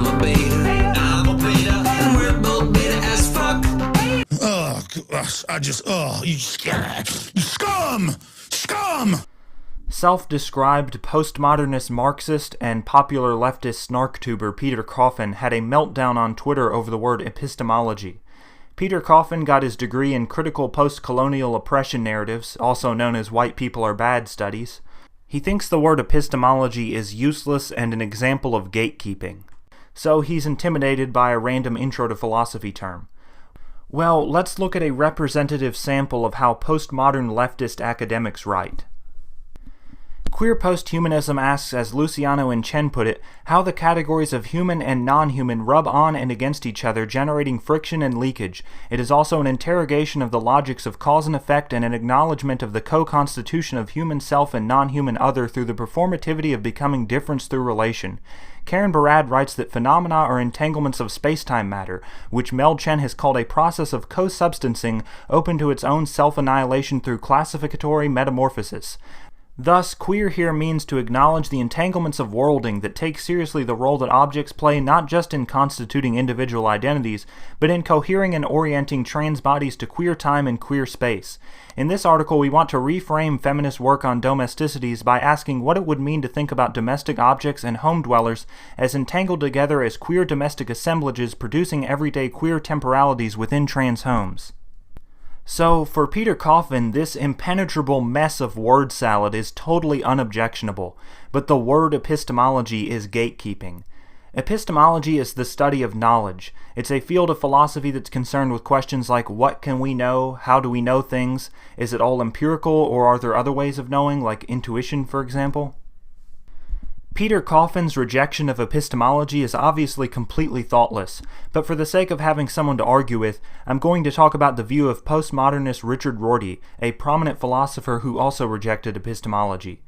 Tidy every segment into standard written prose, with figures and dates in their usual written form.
I'm a beta, I'm a beta, and we're both beta as fuck. You scum! Scum! Self-described postmodernist Marxist and popular leftist snarktuber Peter Coffin had a meltdown on Twitter over the word epistemology. Peter Coffin got his degree in critical post-colonial oppression narratives, also known as white people are bad studies. He thinks the word epistemology is useless and an example of gatekeeping. So he's intimidated by a random intro to philosophy term. Well, let's look at a representative sample of how postmodern leftist academics write. Queer posthumanism asks, as Luciano and Chen put it, how the categories of human and non-human rub on and against each other, generating friction and leakage. It is also an interrogation of the logics of cause and effect and an acknowledgement of the co-constitution of human self and non-human other through the performativity of becoming difference through relation. Karen Barad writes that phenomena are entanglements of space-time matter, which Mel Chen has called a process of co-substancing open to its own self-annihilation through classificatory metamorphosis. Thus, queer here means to acknowledge the entanglements of worlding that take seriously the role that objects play not just in constituting individual identities, but in cohering and orienting trans bodies to queer time and queer space. In this article, we want to reframe feminist work on domesticities by asking what it would mean to think about domestic objects and home dwellers as entangled together as queer domestic assemblages producing everyday queer temporalities within trans homes. So, for Peter Coffin, this impenetrable mess of word salad is totally unobjectionable, but the word epistemology is gatekeeping. Epistemology is the study of knowledge. It's a field of philosophy that's concerned with questions like what can we know, how do we know things, is it all empirical, or are there other ways of knowing, like intuition, for example? Peter Coffin's rejection of epistemology is obviously completely thoughtless, but for the sake of having someone to argue with, I'm going to talk about the view of postmodernist Richard Rorty, a prominent philosopher who also rejected epistemology.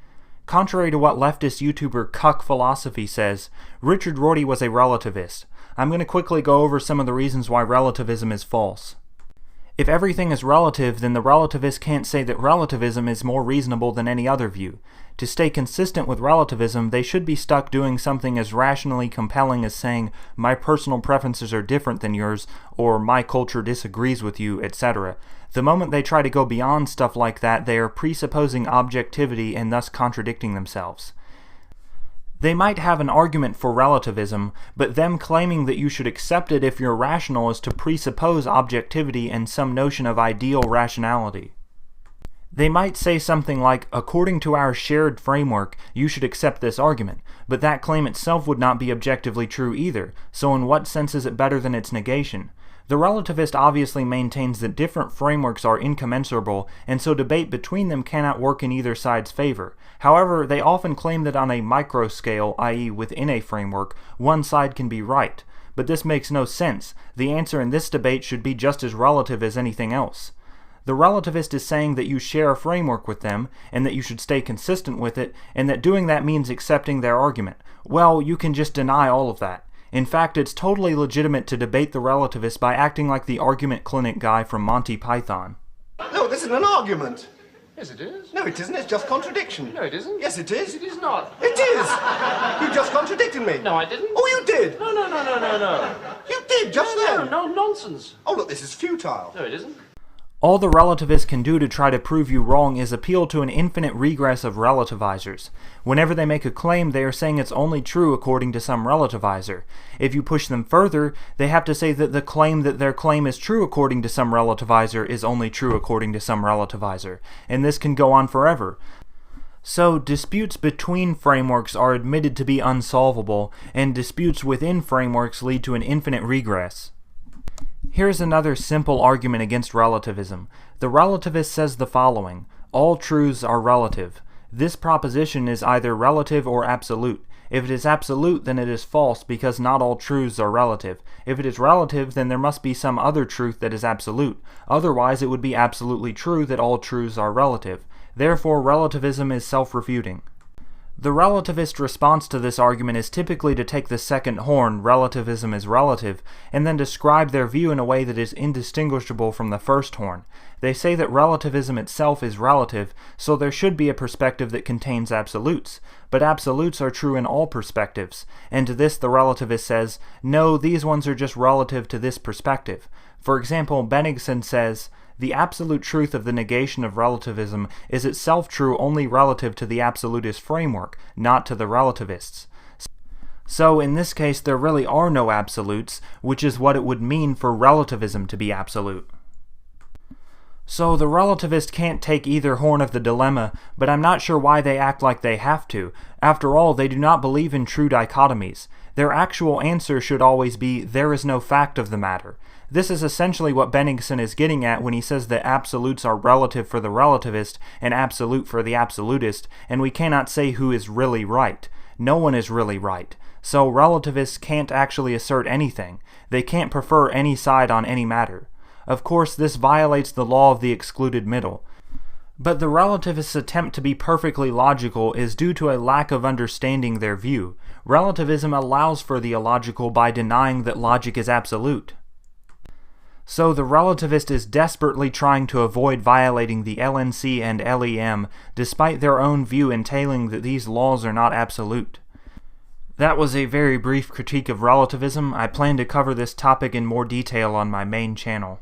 Contrary to what leftist YouTuber Cuck Philosophy says, Richard Rorty was a relativist. I'm going to quickly go over some of the reasons why relativism is false. If everything is relative, then the relativist can't say that relativism is more reasonable than any other view. To stay consistent with relativism, they should be stuck doing something as rationally compelling as saying, my personal preferences are different than yours, or my culture disagrees with you, etc. The moment they try to go beyond stuff like that, they are presupposing objectivity and thus contradicting themselves. They might have an argument for relativism, but them claiming that you should accept it if you're rational is to presuppose objectivity and some notion of ideal rationality. They might say something like, according to our shared framework, you should accept this argument, but that claim itself would not be objectively true either, so in what sense is it better than its negation? The relativist obviously maintains that different frameworks are incommensurable, and so debate between them cannot work in either side's favor. However, they often claim that on a micro scale, i.e. within a framework, one side can be right. But this makes no sense. The answer in this debate should be just as relative as anything else. The relativist is saying that you share a framework with them, and that you should stay consistent with it, and that doing that means accepting their argument. Well, you can just deny all of that. In fact, it's totally legitimate to debate the relativist by acting like the argument clinic guy from Monty Python. No, this isn't an argument. Yes, it is. No, it isn't. It's just contradiction. No, it isn't. Yes, it is. It is not. It is. You just contradicted me. No, I didn't. Oh, you did. No. You did just then. No, nonsense. Oh, look, this is futile. No, it isn't. All the relativists can do to try to prove you wrong is appeal to an infinite regress of relativisers. Whenever they make a claim, they are saying it's only true according to some relativiser. If you push them further, they have to say that the claim that their claim is true according to some relativiser is only true according to some relativiser, and this can go on forever. So, disputes between frameworks are admitted to be unsolvable, and disputes within frameworks lead to an infinite regress. Here's another simple argument against relativism. The relativist says the following: all truths are relative. This proposition is either relative or absolute. If it is absolute, then it is false because not all truths are relative. If it is relative, then there must be some other truth that is absolute. Otherwise, it would be absolutely true that all truths are relative. Therefore, relativism is self-refuting. The relativist response to this argument is typically to take the second horn, relativism is relative, and then describe their view in a way that is indistinguishable from the first horn. They say that relativism itself is relative, so there should be a perspective that contains absolutes. But absolutes are true in all perspectives, and to this the relativist says, no, these ones are just relative to this perspective. For example, Bennigsen says, the absolute truth of the negation of relativism is itself true only relative to the absolutist framework, not to the relativists. So in this case there really are no absolutes, which is what it would mean for relativism to be absolute. So the relativist can't take either horn of the dilemma, but I'm not sure why they act like they have to. After all, they do not believe in true dichotomies. Their actual answer should always be, there is no fact of the matter. This is essentially what Bennigsen is getting at when he says that absolutes are relative for the relativist and absolute for the absolutist, and we cannot say who is really right. No one is really right. So relativists can't actually assert anything. They can't prefer any side on any matter. Of course, this violates the law of the excluded middle. But the relativists' attempt to be perfectly logical is due to a lack of understanding their view. Relativism allows for the illogical by denying that logic is absolute. So the relativist is desperately trying to avoid violating the LNC and LEM, despite their own view entailing that these laws are not absolute. That was a very brief critique of relativism. I plan to cover this topic in more detail on my main channel.